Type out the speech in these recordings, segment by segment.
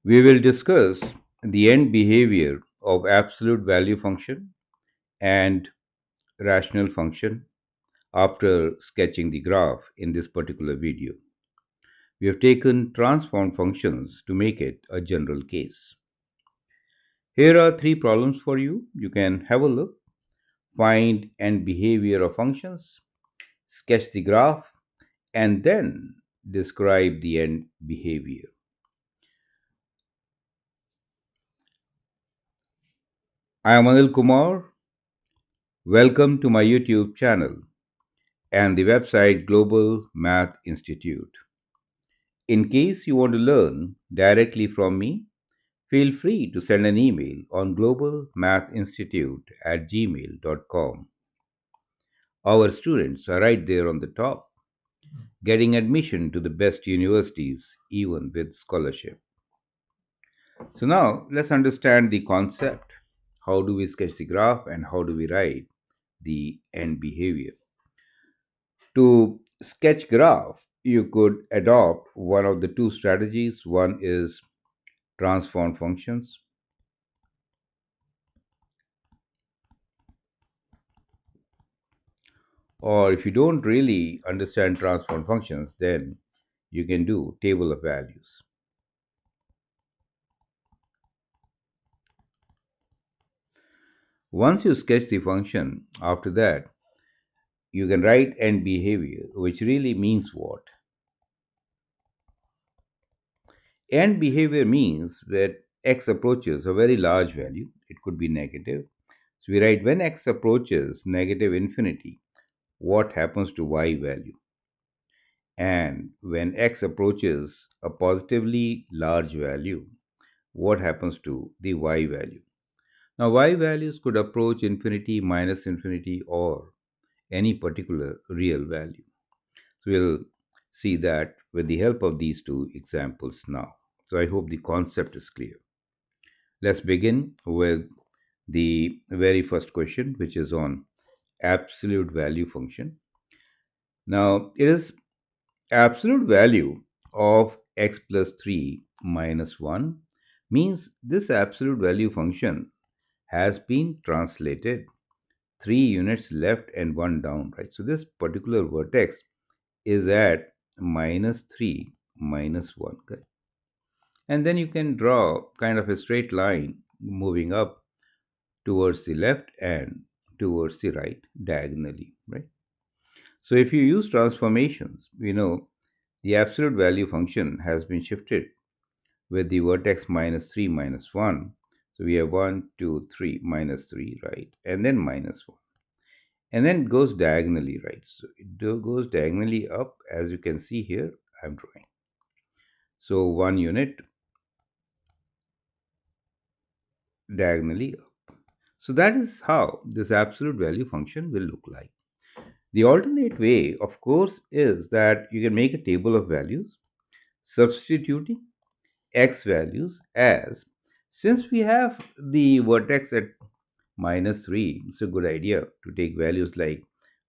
We will discuss the end behavior of absolute value function and rational function after sketching the graph in this particular video. We have taken transform functions to make it a general case. Here are three problems for you. You can have a look. Find end behavior of functions, sketch the graph, and then describe the end behavior. I am Anil Kumar. Welcome to my YouTube channel and the website Global Math Institute. In case you want to learn directly from me, feel free to send an email on globalmathinstitute@gmail.com. Our students are right there on the top, getting admission to the best universities, even with scholarship. So now let's understand the concept. How do we sketch the graph and how do we write the end behavior? To sketch graph, you could adopt one of the two strategies. One is transform functions, or if you don't really understand transform functions, then you can do table of values. Once you sketch the function, after that, you can write end behavior, which really means what? End behavior means that x approaches a very large value, it could be negative. So we write when x approaches negative infinity, what happens to y value? And when x approaches a positively large value, what happens to the y value? Now, y values could approach infinity, minus infinity, or any particular real value. So we'll see that with the help of these two examples now. So I hope the concept is clear. Let's begin with the very first question, which is on absolute value function. Now, it is absolute value of x plus 3 minus 1 means this absolute value function has been translated 3 units left and 1 down, right? So this particular vertex is at minus 3 minus 1, correct? And then you can draw kind of a straight line moving up towards the left and towards the right diagonally, right? So if you use transformations, we know the absolute value function has been shifted with the vertex minus 3 minus 1. So we have 1, 2, 3, minus 3, right? And then minus 1. And then it goes diagonally, right? So it goes diagonally up, as you can see here, I'm drawing. So 1 unit diagonally up. So that is how this absolute value function will look like. The alternate way, of course, is that you can make a table of values substituting x values as, since we have the vertex at minus 3, it's a good idea to take values like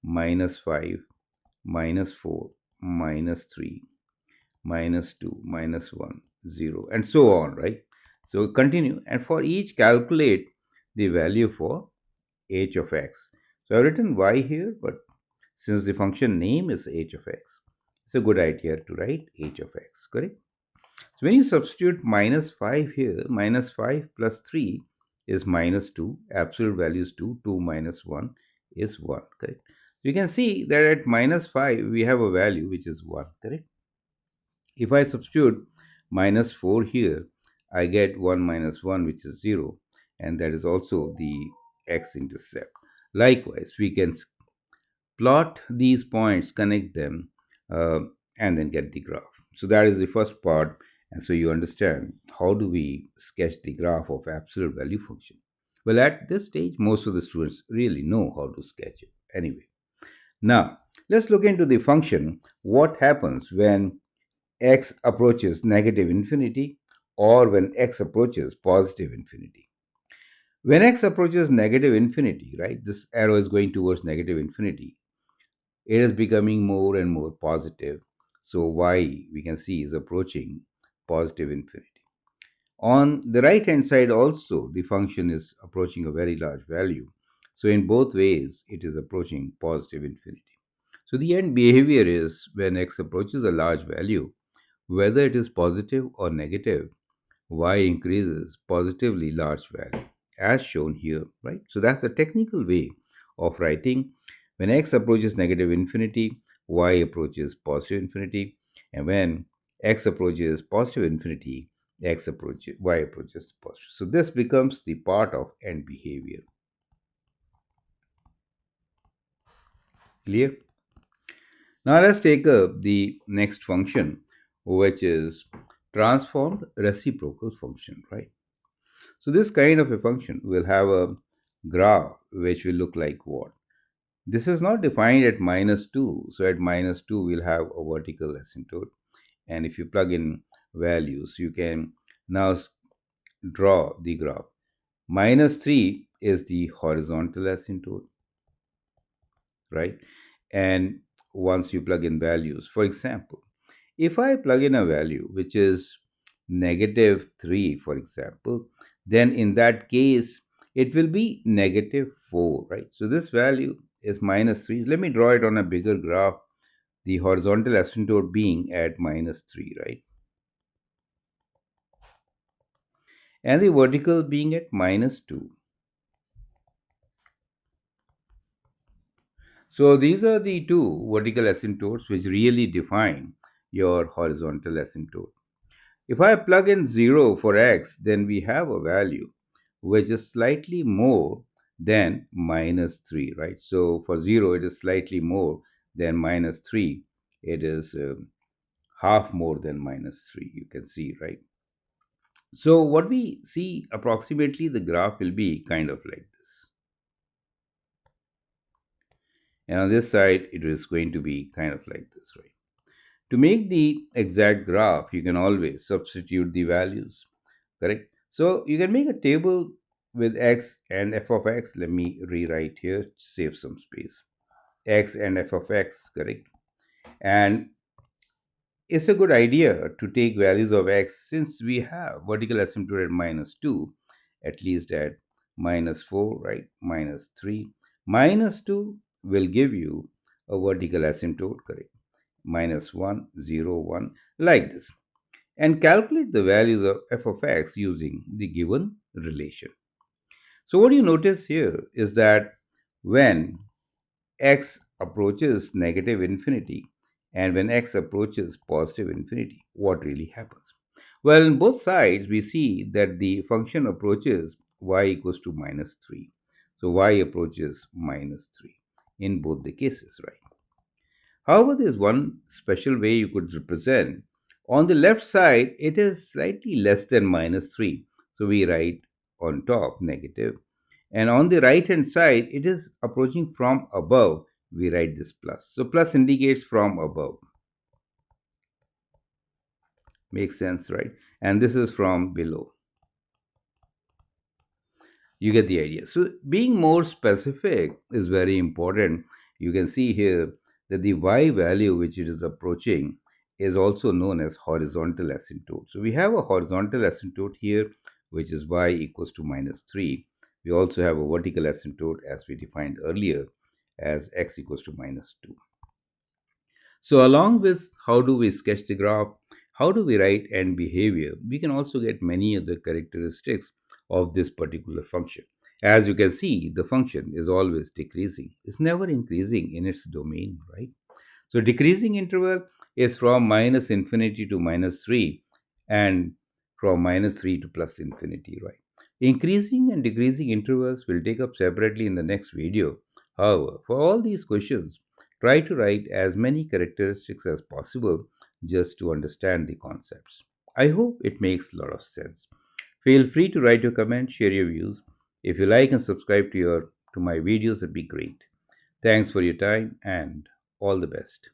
minus 5, minus 4, minus 3, minus 2, minus 1, 0, and so on, right? So continue, and for each calculate the value for h of x. So I've written y here, but since the function name is h of x, it's a good idea to write h of x, correct? So when you substitute minus 5 here, minus 5 plus 3 is minus 2, absolute value is 2, 2 minus 1 is 1, correct? So you can see that at minus 5 we have a value which is 1, correct? If I substitute minus 4 here, I get 1 minus 1 which is 0, and that is also the x-intercept. Likewise, we can plot these points, connect them, uh, and then get the graph. So that is the first part. And so you understand how do we sketch the graph of absolute value function. Well, at this stage, most of the students really know how to sketch it. Anyway, now let's look into the function. What happens when x approaches negative infinity? or when x approaches positive infinity. When x approaches negative infinity, right, this arrow is going towards negative infinity, it is becoming more and more positive. So y, we can see, is approaching positive infinity. On the right hand side also, the function is approaching a very large value. So in both ways, it is approaching positive infinity. So the end behavior is when x approaches a large value, whether it is positive or negative, y increases positively large value, as shown here, right? So that's the technical way of writing. When x approaches negative infinity, y approaches positive infinity, and when x approaches positive infinity, y approaches positive. So this becomes the part of end behavior. Clear? Now let's take up the next function, which is transformed reciprocal function, right? So this kind of a function will have a graph which will look like what? This is not defined at minus 2. So at minus 2 we'll have a vertical asymptote. And if you plug in values, you can now draw the graph. Minus 3 is the horizontal asymptote, right? And once you plug in values, for example, if I plug in a value which is negative 3, for example, then in that case, it will be negative 4, right? So this value is minus 3. Let me draw it on a bigger graph, the horizontal asymptote being at minus 3, right? And the vertical being at minus 2. So these are the two vertical asymptotes which really define your horizontal asymptote. If I plug in 0 for x, then we have a value which is slightly more than minus 3, right? So for 0, it is slightly more than minus 3. It is half more than minus 3, you can see, right? So what we see approximately, the graph will be kind of like this. And on this side, it is going to be kind of like this, right? To make the exact graph, you can always substitute the values, correct? So you can make a table with x and f of x. Let me rewrite here, save some space. X and f of x, correct? And it's a good idea to take values of x since we have vertical asymptote at minus 2, at least at minus 4, right? Minus 3. Minus 2 will give you a vertical asymptote, correct? Minus 1, 0, 1, like this. And calculate the values of f of x using the given relation. So, what you notice here is that when x approaches negative infinity and when x approaches positive infinity, what really happens? Well, in both sides, we see that the function approaches y equals to minus 3. So, y approaches minus 3 in both the cases, right? However, there's one special way you could represent. On the left side, it is slightly less than minus 3. So we write on top negative. And on the right hand side, it is approaching from above. We write this plus. So plus indicates from above. Makes sense, right? And this is from below. You get the idea. So being more specific is very important. You can see here that the y value which it is approaching is also known as horizontal asymptote. So we have a horizontal asymptote here, which is y equals to minus 3. We also have a vertical asymptote as we defined earlier as x equals to minus 2. So, along with how do we sketch the graph, how do we write end behavior, we can also get many other characteristics of this particular function. As you can see, the function is always decreasing. It's never increasing in its domain, right? So decreasing interval is from minus infinity to minus 3 and from minus 3 to plus infinity, right? Increasing and decreasing intervals will take up separately in the next video. However, for all these questions, try to write as many characteristics as possible just to understand the concepts. I hope it makes a lot of sense. Feel free to write your comments, share your views. If you like and subscribe to my videos, it'd be great. Thanks for your time and all the best.